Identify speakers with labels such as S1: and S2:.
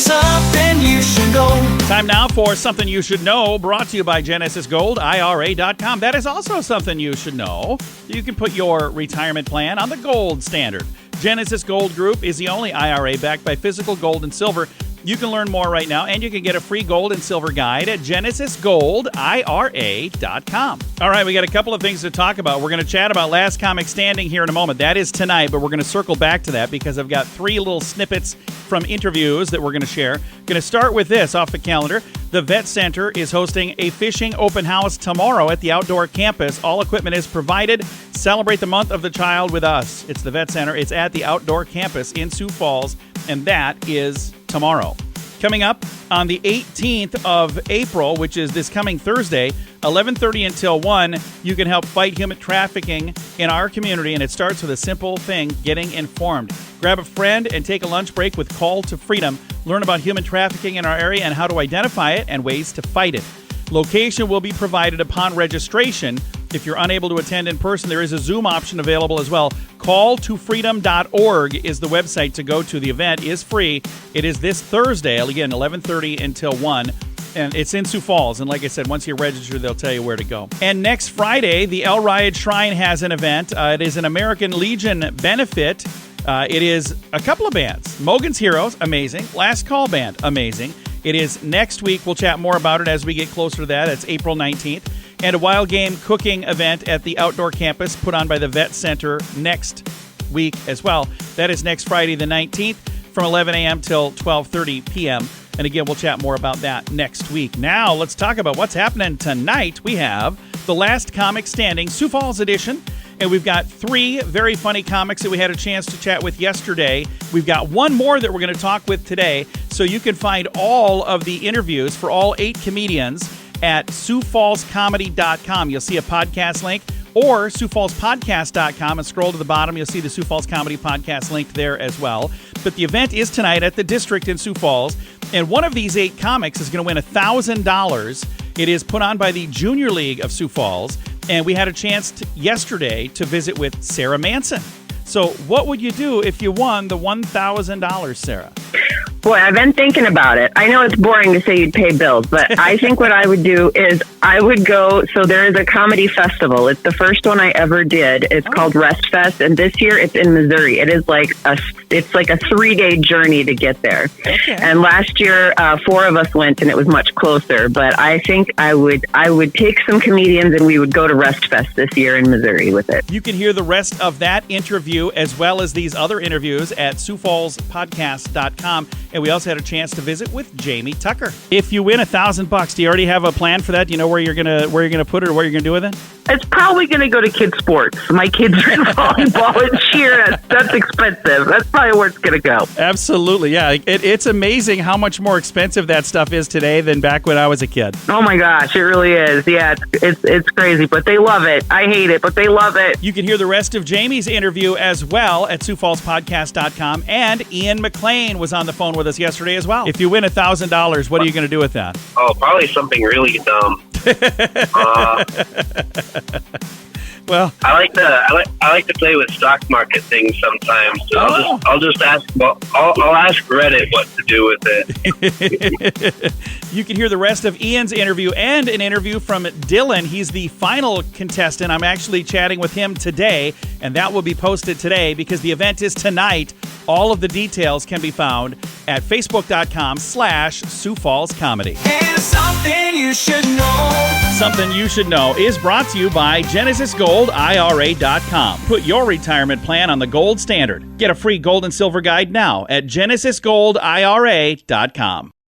S1: something you should know.
S2: Time now for Something You Should Know, brought to you by GenesisGoldIRA.com. That is also something you should know. You can put your retirement plan on the gold standard. Genesis Gold Group is the only IRA backed by physical gold and silver. You can learn more right now, and you can get a free gold and silver guide at GenesisGoldIRA.com. All right, we got a couple of things to talk about. We're going to chat about Last Comic Standing here in a moment. That is tonight, but we're going to circle back to that because I've got three little snippets from interviews that we're going to share. Going to start with this off the calendar. The Vet Center is hosting a fishing open house tomorrow at the outdoor campus. All equipment is provided. Celebrate the month of the child with us. It's the Vet Center. It's at the outdoor campus in Sioux Falls, and that is tomorrow. Coming up on the 18th of April, which is this coming Thursday, 11:30 until 1, you can help fight human trafficking in our community, and it starts with a simple thing, getting informed. Grab a friend and take a lunch break with Call to Freedom. Learn about human trafficking in our area and how to identify it and ways to fight it. Location will be provided upon registration. If you're unable to attend in person, there is a Zoom option available as well. Calltofreedom.org is the website to go to. The event is free. It is this Thursday, again, 11:30 until 1. And it's in Sioux Falls. And like I said, once you register, they'll tell you where to go. And next Friday, the El Riad Shrine has an event. It is an American Legion benefit. It is a couple of bands. Mogan's Heroes, amazing. Last Call Band, amazing. It is next week. We'll chat more about it as we get closer to that. It's April 19th. And a wild game cooking event at the outdoor campus put on by the Vet Center next week as well. That is next Friday the 19th from 11 a.m. till 12:30 p.m. And again, we'll chat more about that next week. Now, let's talk about what's happening tonight. We have the Last Comic Standing, Sioux Falls edition. And we've got three very funny comics that we had a chance to chat with yesterday. We've got one more that we're going to talk with today. So you can find all of the interviews for all 8 comedians at SiouxFallsComedy.com. You'll see a podcast link, or SiouxFallsPodcast.com, and scroll to the bottom. You'll see the Sioux Falls Comedy Podcast linked there as well. But the event is tonight at the District in Sioux Falls, and one of these 8 comics is going to win $1,000. It is put on by the Junior League of Sioux Falls, and we had a chance yesterday to visit with Sarah Manson. So what would you do if you won the $1,000, Sarah?
S3: Boy, I've been thinking about it. I know it's boring to say you'd pay bills, but I think what I would do is I would go. So there is a comedy festival. It's the first one I ever did. It's called Rest Fest, and this year it's in Missouri. It is like a 3-day journey to get there. Okay. And last year, 4 of us went, and it was much closer. But I think I would take some comedians, and we would go to Rest Fest this year in Missouri with it.
S2: You can hear the rest of that interview as well as these other interviews at SiouxFallsPodcast.com. And we also had a chance to visit with Jamie Tucker. If you win $1,000, do you already have a plan for that? Do you know where you're gonna put it or what you're gonna do with it?
S3: It's probably going to go to kids' sports. My kids are in volleyball and cheer. That's expensive. That's probably where it's going to go.
S2: Absolutely, yeah. It's amazing how much more expensive that stuff is today than back when I was a kid.
S3: Oh my gosh, it really is. Yeah, it's crazy, but they love it. I hate it, but they love it.
S2: You can hear the rest of Jamie's interview as well at SiouxFallsPodcast.com. And Ian McLean was on the phone with us yesterday as well. If you win $1,000, what are you going to do with that?
S4: Oh, probably something really dumb.
S2: Well,
S4: I like to play with stock market things sometimes. So I'll ask Reddit what to do with it.
S2: You can hear the rest of Ian's interview and an interview from Dylan. He's the final contestant. I'm actually chatting with him today, and that will be posted today because the event is tonight. All of the details can be found at Facebook.com/Sioux Falls Comedy.
S1: And something you should know.
S2: Something You Should Know is brought to you by GenesisGoldIRA.com. Put your retirement plan on the gold standard. Get a free gold and silver guide now at GenesisGoldIRA.com.